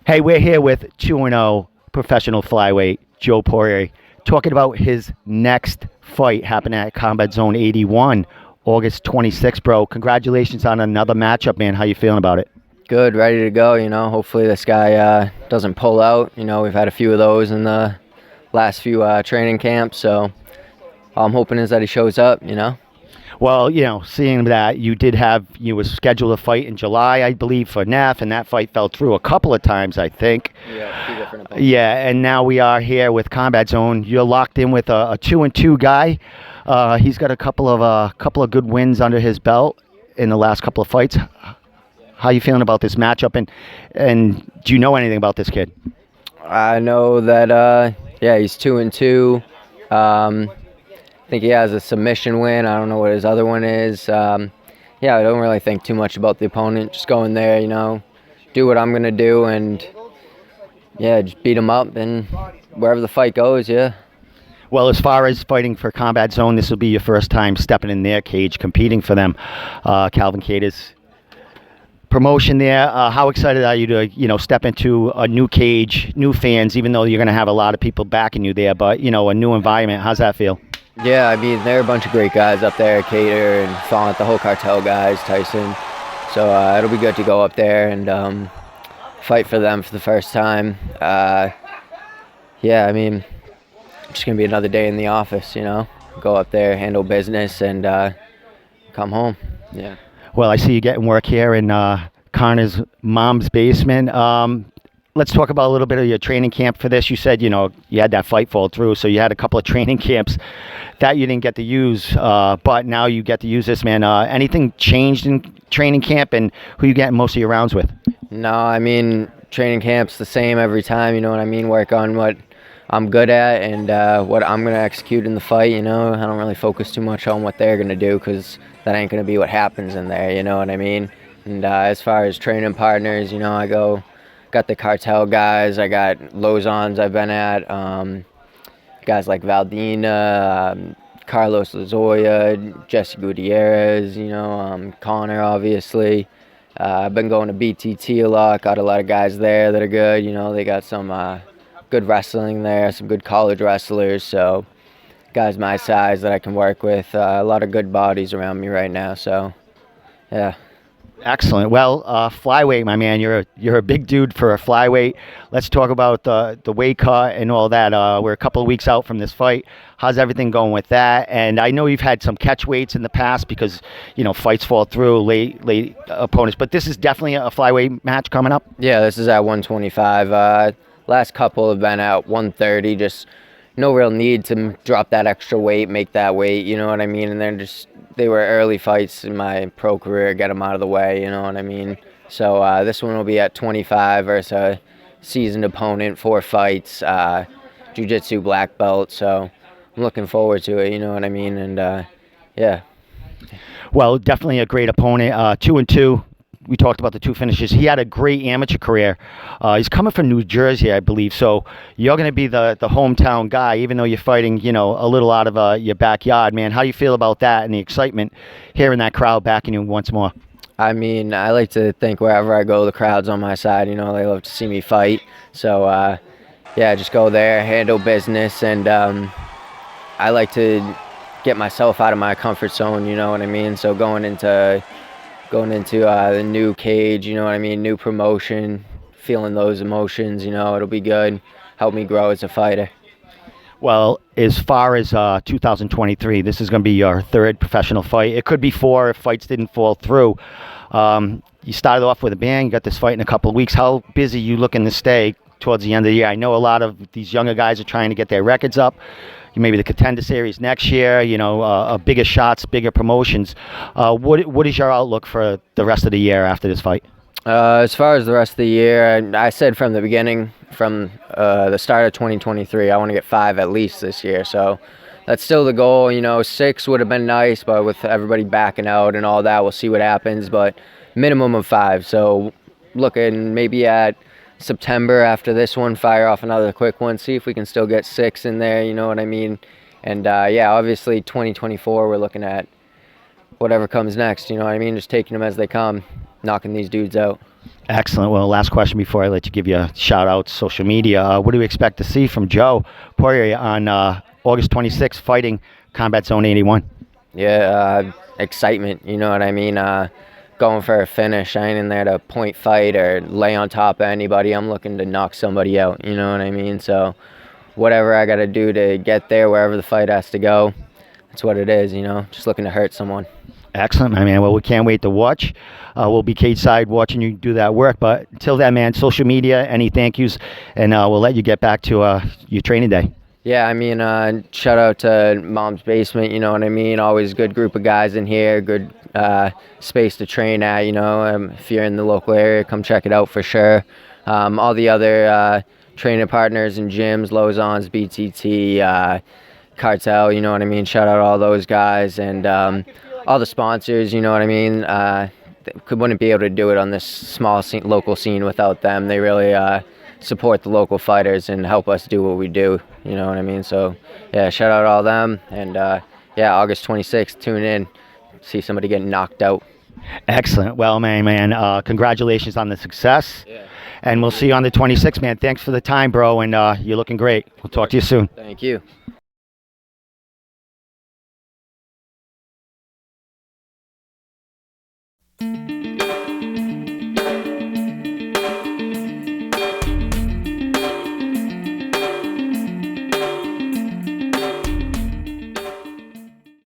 Hey, we're here with 2-0 professional flyweight Joe Poirier talking about his next fight happening at Combat Zone 81, August 26th, bro. Congratulations on another matchup, man. How you feeling about it? Good, ready to go. Hopefully this guy doesn't pull out. We've had a few of those in the last few training camps, so all I'm hoping is that he shows up. Well, seeing that you were scheduled to fight in July, I believe, for NAF, and that fight fell through a couple of times, I think. Yeah, a few different opponents. Yeah, and now we are here with Combat Zone. You're locked in with a 2-2 guy. He's got a couple of good wins under his belt in the last couple of fights. How you feeling about this matchup, and do you know anything about this kid? I know that yeah, he's 2-2. I think he has a submission win. I don't know what his other one is. Yeah, I don't really think too much about the opponent. Just go in there, do what I'm gonna do, and yeah, just beat him up, and wherever the fight goes, yeah. Well, as far as fighting for Combat Zone, this will be your first time stepping in their cage, competing for them. Calvin Cater's promotion there. How excited are you to step into a new cage, new fans, even though you're going to have a lot of people backing you there, but a new environment. How's that feel? Yeah, I mean, there are a bunch of great guys up there, Cater and Font, the whole cartel guys, Tyson. So it'll be good to go up there and fight for them for the first time. Yeah, I mean, just going to be another day in the office. Go up there, handle business, and come home. Yeah. Well, I see you getting work here in Connor's mom's basement. Let's talk about a little bit of your training camp for this. You said, you had that fight fall through, so you had a couple of training camps that you didn't get to use, but now you get to use this, man. Anything changed in training camp, and who you getting most of your rounds with? No, I mean, training camp's the same every time, you know what I mean? Work on what I'm good at and what I'm going to execute in the fight, I don't really focus too much on what they're going to do because that ain't going to be what happens in there, you know what I mean? And as far as training partners, got the cartel guys, I got Lozons I've been at, guys like Valdina, Carlos Lazoya, Jesse Gutierrez, Connor, obviously. I've been going to BTT a lot, got a lot of guys there that are good, they got some good wrestling there, some good college wrestlers, so guys my size that I can work with, a lot of good bodies around me right now, so yeah. Excellent. Well, flyweight, my man, you're a big dude for a flyweight. Let's talk about the weight cut and all that. We're a couple of weeks out from this fight. How's everything going with that? And I know you've had some catch weights in the past because fights fall through, late opponents. But this is definitely a flyweight match coming up. Yeah, this is at 125. Last couple have been at 130. Just no real need to drop that extra weight, make that weight. You know what I mean? And then they were early fights in my pro career, get them out of the way, you know what I mean? So this one will be at 25 versus a seasoned opponent, 4 fights, jiu-jitsu black belt, so I'm looking forward to it, you know what I mean? And yeah. Well, definitely a great opponent. 2-2. We talked about the 2 finishes. He had a great amateur career. He's coming from New Jersey, I believe. So you're going to be the hometown guy, even though you're fighting, a little out of your backyard, man. How do you feel about that and the excitement hearing that crowd backing you once more? I mean, I like to think wherever I go, the crowd's on my side. They love to see me fight. So, yeah, just go there, handle business, and I like to get myself out of my comfort zone, you know what I mean? So going into the new cage, you know what I mean, new promotion, feeling those emotions, it'll be good, help me grow as a fighter. Well, as far as 2023, this is going to be your 3rd professional fight. It could be 4 if fights didn't fall through. You started off with a bang, you got this fight in a couple of weeks. How busy you looking to stay towards the end of the year? I know a lot of these younger guys are trying to get their records up. Maybe the Contender Series next year, bigger shots, bigger promotions. What is your outlook for the rest of the year after this fight? As far as the rest of the year, I said from the beginning, from the start of 2023, I want to get 5 at least this year. So that's still the goal. 6 would have been nice, but with everybody backing out and all that, we'll see what happens. But minimum of 5. So looking maybe at September after this one, fire off another quick one, see if we can still get 6 in there, you know what I mean? And yeah, obviously 2024, we're looking at whatever comes next, you know what I mean? Just taking them as they come. knocking these dudes out. Excellent. Well, last question before I let you give you a shout out, social media. What do we expect to see from Joe Poirier on August 26th fighting Combat Zone 81? Yeah, excitement, you know what I mean? Going for a finish. I ain't in there to point fight or lay on top of anybody. I'm looking to knock somebody out, you know what I mean? So whatever I got to do to get there, wherever the fight has to go, that's what it is, you know, just looking to hurt someone. Excellent, my man. Well, we can't wait to watch. We'll be cage side watching you do that work. But until then, man, social media, any thank yous, and we'll let you get back to your training day. Yeah, I mean, shout out to Mom's Basement, you know what I mean? Always good group of guys in here, good space to train at, you know. If you're in the local area, come check it out for sure. All the other training partners and gyms, Lozon's, BTT, Cartel, you know what I mean? Shout out all those guys and all the sponsors, you know what I mean? Wouldn't be able to do it on this small local scene without them. They really support the local fighters and help us do what we do, you know what I mean? So, yeah, shout out all them. And, yeah, August 26th, tune in, see somebody get knocked out. Excellent. Well, man, congratulations on the success. Yeah. And we'll see you on the 26th, man. Thanks for the time, bro, and you're looking great. We'll talk to you soon. Thank you.